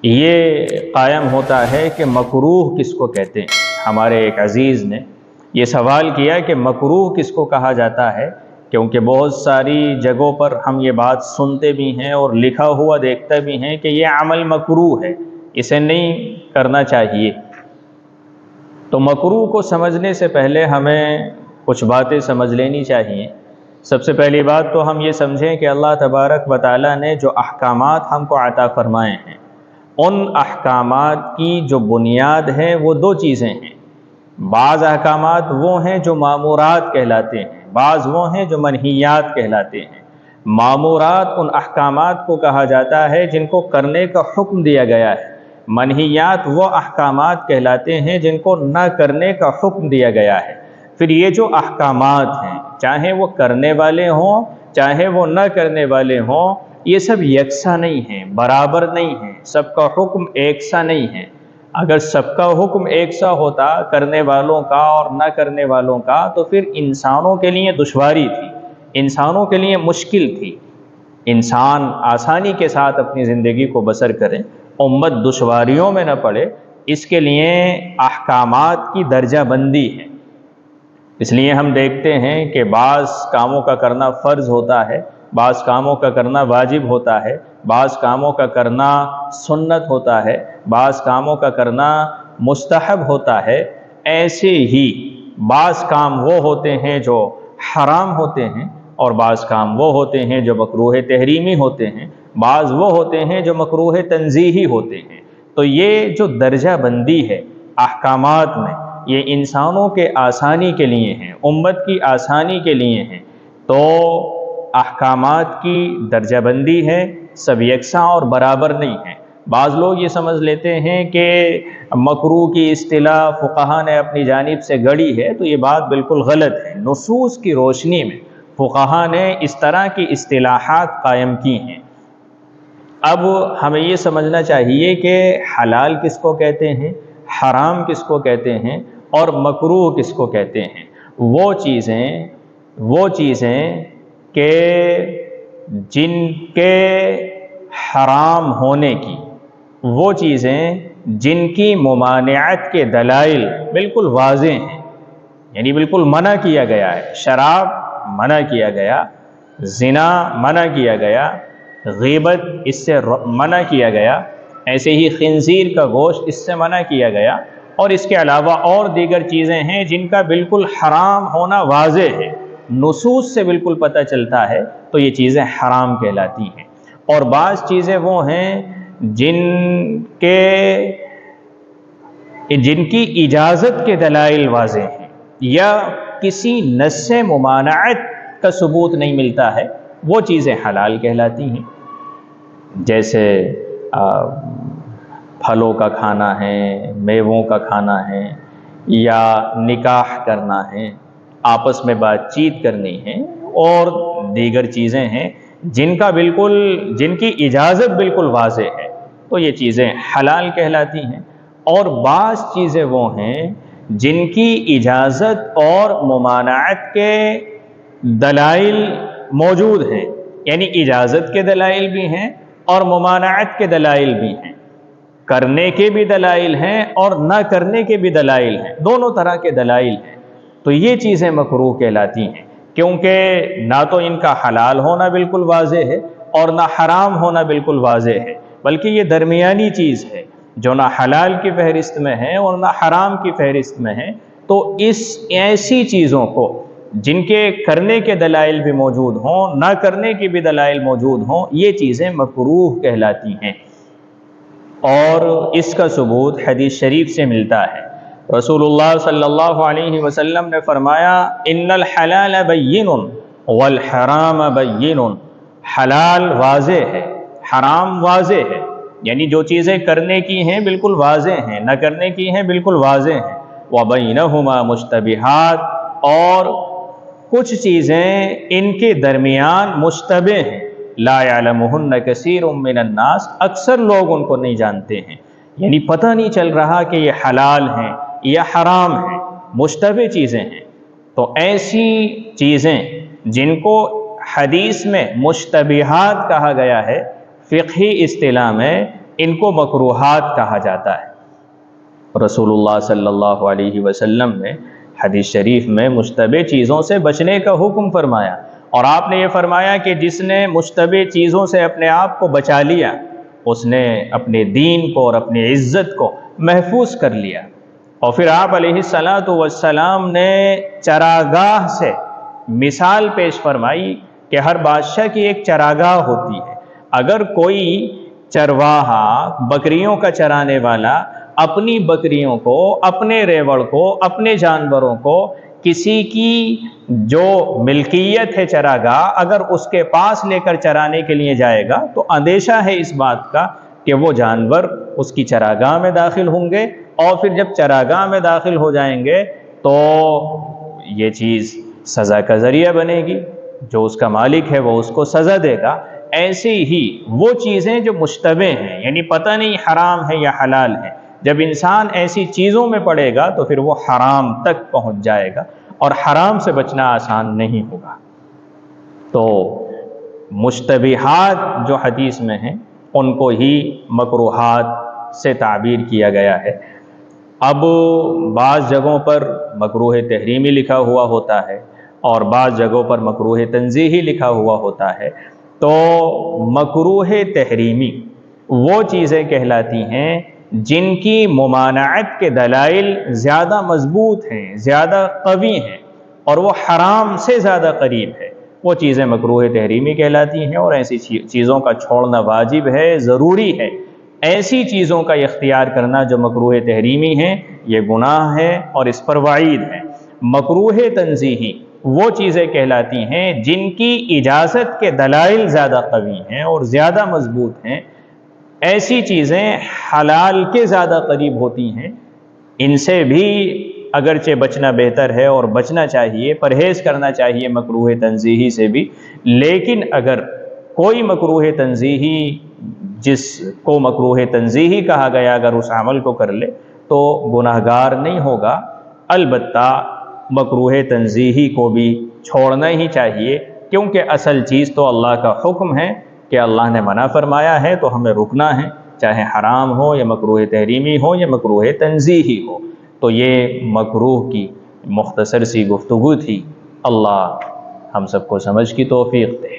یہ قائم ہوتا ہے کہ مکروہ کس کو کہتے ہیں۔ ہمارے ایک عزیز نے یہ سوال کیا کہ مکروہ کس کو کہا جاتا ہے، کیونکہ بہت ساری جگہوں پر ہم یہ بات سنتے بھی ہیں اور لکھا ہوا دیکھتے بھی ہیں کہ یہ عمل مکروہ ہے، اسے نہیں کرنا چاہیے۔ تو مکروہ کو سمجھنے سے پہلے ہمیں کچھ باتیں سمجھ لینی چاہیے۔ سب سے پہلی بات تو ہم یہ سمجھیں کہ اللہ تبارک و تعالیٰ نے جو احکامات ہم کو عطا فرمائے ہیں، ان احکامات کی جو بنیاد ہے وہ دو چیزیں ہیں۔ بعض احکامات وہ ہیں جو مامورات کہلاتے ہیں، بعض وہ ہیں جو منہیات کہلاتے ہیں۔ مامورات ان احکامات کو کہا جاتا ہے جن کو کرنے کا حکم دیا گیا ہے، منہیات وہ احکامات کہلاتے ہیں جن کو نہ کرنے کا حکم دیا گیا ہے۔ پھر یہ جو احکامات ہیں، چاہے وہ کرنے والے ہوں چاہے وہ نہ کرنے والے ہوں، یہ سب یکساں نہیں ہیں، برابر نہیں ہیں، سب کا حکم ایک سا نہیں ہے۔ اگر سب کا حکم ایک سا ہوتا، کرنے والوں کا اور نہ کرنے والوں کا، تو پھر انسانوں کے لیے دشواری تھی، انسانوں کے لیے مشکل تھی۔ انسان آسانی کے ساتھ اپنی زندگی کو بسر کرے، امت دشواریوں میں نہ پڑے، اس کے لیے احکامات کی درجہ بندی ہے۔ اس لیے ہم دیکھتے ہیں کہ بعض کاموں کا کرنا فرض ہوتا ہے، بعض کاموں کا کرنا واجب ہوتا ہے، بعض کاموں کا کرنا سنت ہوتا ہے، بعض کاموں کا کرنا مستحب ہوتا ہے۔ ایسے ہی بعض کام وہ ہوتے ہیں جو حرام ہوتے ہیں، اور بعض کام وہ ہوتے ہیں جو مکروہ تحریمی ہوتے ہیں، بعض وہ ہوتے ہیں جو مکروہ تنزیہی ہوتے ہیں۔ تو یہ جو درجہ بندی ہے احکامات میں، یہ انسانوں کے آسانی کے لیے ہیں، امت کی آسانی کے لیے ہیں۔ تو احکامات کی درجہ بندی ہے، سب یکساں اور برابر نہیں ہیں۔ بعض لوگ یہ سمجھ لیتے ہیں کہ مکروہ کی اصطلاح فقہا نے اپنی جانب سے گڑھی ہے، تو یہ بات بالکل غلط ہے۔ نصوص کی روشنی میں فقہا نے اس طرح کی اصطلاحات قائم کی ہیں۔ اب ہمیں یہ سمجھنا چاہیے کہ حلال کس کو کہتے ہیں، حرام کس کو کہتے ہیں، اور مکروہ کس کو کہتے ہیں۔ وہ چیزیں کہ جن کے حرام ہونے کی، وہ چیزیں جن کی ممانعت کے دلائل بالکل واضح ہیں، یعنی بالکل منع کیا گیا ہے۔ شراب منع کیا گیا، زنا منع کیا گیا، غیبت اس سے منع کیا گیا، ایسے ہی خنزیر کا گوشت اس سے منع کیا گیا، اور اس کے علاوہ اور دیگر چیزیں ہیں جن کا بالکل حرام ہونا واضح ہے، نصوص سے بالکل پتہ چلتا ہے، تو یہ چیزیں حرام کہلاتی ہیں۔ اور بعض چیزیں وہ ہیں جن کی اجازت کے دلائل واضح ہیں، یا کسی نص ممانعت کا ثبوت نہیں ملتا ہے، وہ چیزیں حلال کہلاتی ہیں۔ جیسے پھلوں کا کھانا ہے، میووں کا کھانا ہے، یا نکاح کرنا ہے، آپس میں بات چیت کرنی ہے، اور دیگر چیزیں ہیں جن کی اجازت بالکل واضح ہے، تو یہ چیزیں حلال کہلاتی ہیں۔ اور بعض چیزیں وہ ہیں جن کی اجازت اور ممانعت کے دلائل موجود ہیں، یعنی اجازت کے دلائل بھی ہیں اور ممانعت کے دلائل بھی ہیں، کرنے کے بھی دلائل ہیں اور نہ کرنے کے بھی دلائل ہیں، دونوں طرح کے دلائل ہیں۔ تو یہ چیزیں مکروہ کہلاتی ہیں، کیونکہ نہ تو ان کا حلال ہونا بالکل واضح ہے اور نہ حرام ہونا بالکل واضح ہے، بلکہ یہ درمیانی چیز ہے جو نہ حلال کی فہرست میں ہے اور نہ حرام کی فہرست میں ہے۔ تو ایسی چیزوں کو جن کے کرنے کے دلائل بھی موجود ہوں، نہ کرنے کے بھی دلائل موجود ہوں، یہ چیزیں مکروہ کہلاتی ہیں۔ اور اس کا ثبوت حدیث شریف سے ملتا ہے۔ رسول اللہ صلی اللہ علیہ وسلم نے فرمایا، ان الحلال بین والحرام بین، حلال واضح ہے، حرام واضح ہے، یعنی جو چیزیں کرنے کی ہیں بالکل واضح ہیں، نہ کرنے کی ہیں بالکل واضح ہیں۔ وبینہما مشتبہات، اور کچھ چیزیں ان کے درمیان مشتبہ ہیں، لا یعلمہن کثیر من الناس، اکثر لوگ ان کو نہیں جانتے ہیں، یعنی پتہ نہیں چل رہا کہ یہ حلال ہیں یا حرام ہیں، مشتبہ چیزیں ہیں۔ تو ایسی چیزیں جن کو حدیث میں مشتبہات کہا گیا ہے، فقہی اصطلاح میں ان کو مکروہات کہا جاتا ہے۔ رسول اللہ صلی اللہ علیہ وسلم نے حدیث شریف میں مشتبہ چیزوں سے بچنے کا حکم فرمایا، اور آپ نے یہ فرمایا کہ جس نے مشتبہ چیزوں سے اپنے آپ کو بچا لیا اس نے اپنے دین کو اور اپنی عزت کو محفوظ کر لیا۔ اور پھر آپ علیہ الصلاۃ والسلام نے چراگاہ سے مثال پیش فرمائی کہ ہر بادشاہ کی ایک چراگاہ ہوتی ہے۔ اگر کوئی چرواہا، بکریوں کا چرانے والا، اپنی بکریوں کو، اپنے ریوڑ کو، اپنے جانوروں کو کسی کی جو ملکیت ہے چراگاہ، اگر اس کے پاس لے کر چرانے کے لیے جائے گا تو اندیشہ ہے اس بات کا کہ وہ جانور اس کی چراگاہ میں داخل ہوں گے، اور پھر جب چراگاہ میں داخل ہو جائیں گے تو یہ چیز سزا کا ذریعہ بنے گی، جو اس کا مالک ہے وہ اس کو سزا دے گا۔ ایسے ہی وہ چیزیں جو مشتبہ ہیں، یعنی پتہ نہیں حرام ہے یا حلال ہے، جب انسان ایسی چیزوں میں پڑے گا تو پھر وہ حرام تک پہنچ جائے گا، اور حرام سے بچنا آسان نہیں ہوگا۔ تو مشتبہات جو حدیث میں ہیں ان کو ہی مکروہات سے تعبیر کیا گیا ہے۔ اب بعض جگہوں پر مکروہ تحریمی لکھا ہوا ہوتا ہے اور بعض جگہوں پر مکروہ تنزیہی لکھا ہوا ہوتا ہے، تو مکروہ تحریمی وہ چیزیں کہلاتی ہیں جن کی ممانعت کے دلائل زیادہ مضبوط ہیں، زیادہ قوی ہیں، اور وہ حرام سے زیادہ قریب ہے، وہ چیزیں مکروہ تحریمی کہلاتی ہیں، اور ایسی چیزوں کا چھوڑنا واجب ہے، ضروری ہے۔ ایسی چیزوں کا اختیار کرنا جو مکروہ تحریمی ہیں یہ گناہ ہے اور اس پر وعید ہے۔ مکروہ تنزیہی وہ چیزیں کہلاتی ہیں جن کی اجازت کے دلائل زیادہ قوی ہیں اور زیادہ مضبوط ہیں، ایسی چیزیں حلال کے زیادہ قریب ہوتی ہیں، ان سے بھی اگرچہ بچنا بہتر ہے اور بچنا چاہیے، پرہیز کرنا چاہیے مکروہ تنزیہی سے بھی، لیکن اگر کوئی مکروہ تنزیہی جس کو مکروہ تنزیہی کہا گیا اگر اس عمل کو کر لے تو گناہگار نہیں ہوگا۔ البتہ مکروہ تنزیہی کو بھی چھوڑنا ہی چاہیے، کیونکہ اصل چیز تو اللہ کا حکم ہے کہ اللہ نے منع فرمایا ہے تو ہمیں رکنا ہے، چاہے حرام ہو یا مکروہ تحریمی ہو یا مکروہ تنزیہی ہو۔ تو یہ مکروہ کی مختصر سی گفتگو تھی۔ اللہ ہم سب کو سمجھ کی توفیق دے۔